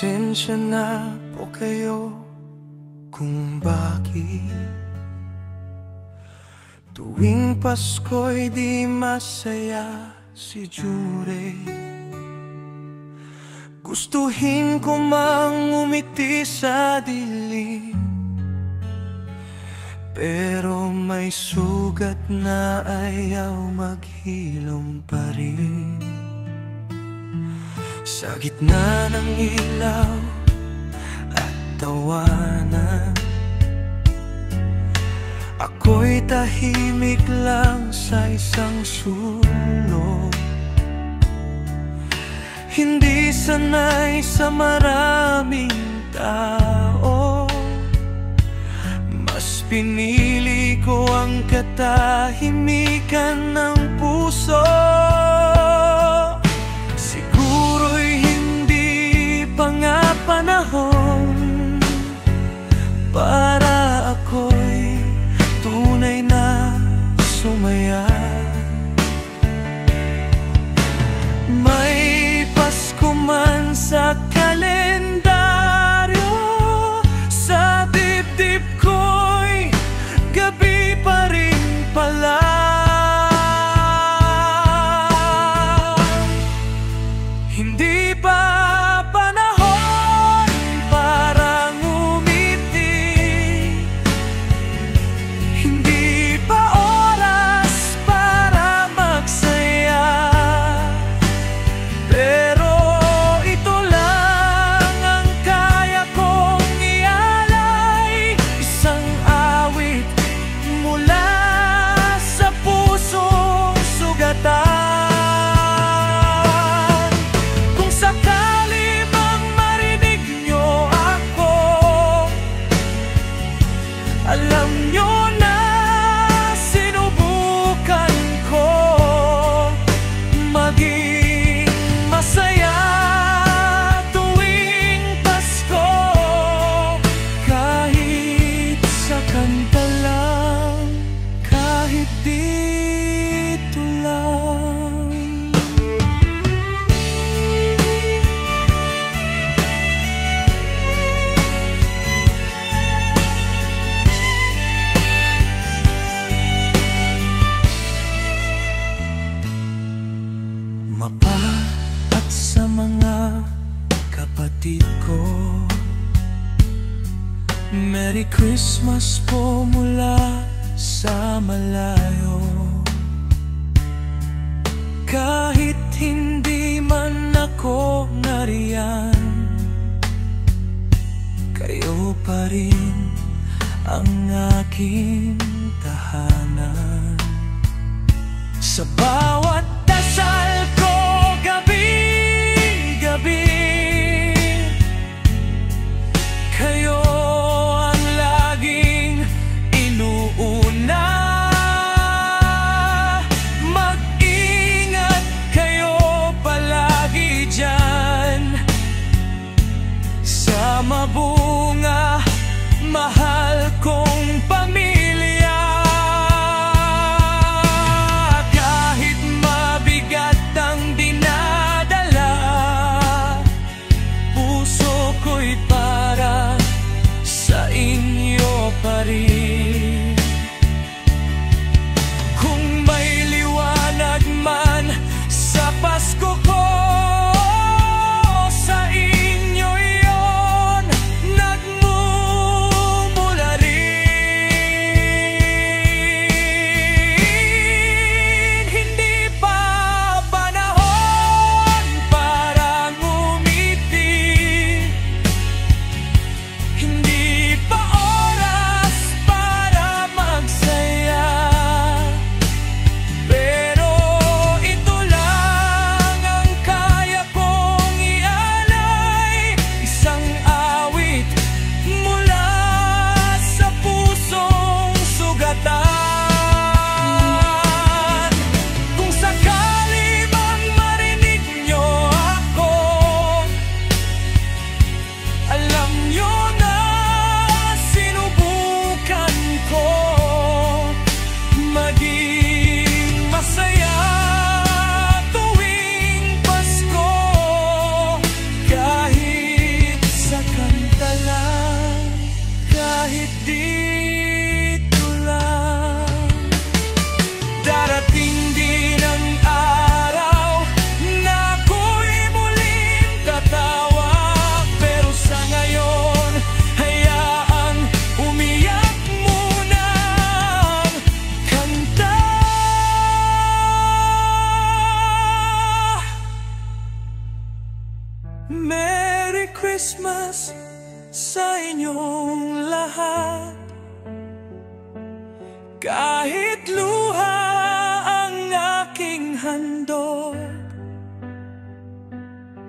Pasensya na po kayo kung bakit tuwing Pasko'y di masaya si Jure. Gustuhin ko mang umiti sa dilim, pero may sugat na ayaw maghilom pa rin. Sa gitna ng ilaw at tawanan, ako'y tahimik lang sa isang sulok. Hindi sanay sa maraming tao, mas pinili ko ang katahimikan ng puso. Siguro'y hindi pa nga panahon para ako'y tunay na sumaya. May Pasko man sa kalendaryo, sa dibdib ko'y gabi pa rin pala. Hindi pa panahon para ngumiti, hindi pa oras para magsaya, pero ito lang ang kaya kong ialay, isang awit mula sa pusong sugatan. Kung sakali mang marinig niyo ako, alam niyo na sinubukan ko maging masaya tuwing Pasko, kahit sa kanta lang, kahit dito lang. Mapa at sa mga kapatid ko, Merry Christmas po mula sa malayo. Kahit hindi man ako nariyan, kayo pa rin ang aking tahanan. Sa bawat dasal ko gabi-gabi, kayo ang laging inuuna. Mag-ingat kayo palagi dyan sa mabunga, mahal kong pamilya. Kahit mabigat ang dinadala, puso ko'y para sa inyo pa rin. Kung may liwanag man sa Pasko ko, sa inyo yon Christmas sa inyong lahat. Kahit luha ang aking handog,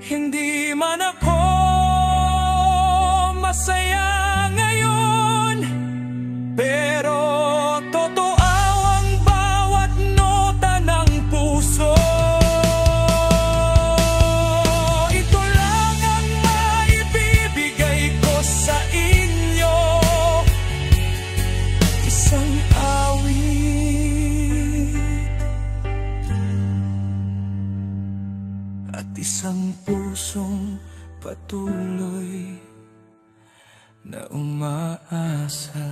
hindi man ako masaya ngayon, pero totoo ang bawat nota ng puso. Ito lang ang maibibigay ko sa inyo, isang awit at isang pusong patuloy na umaasa.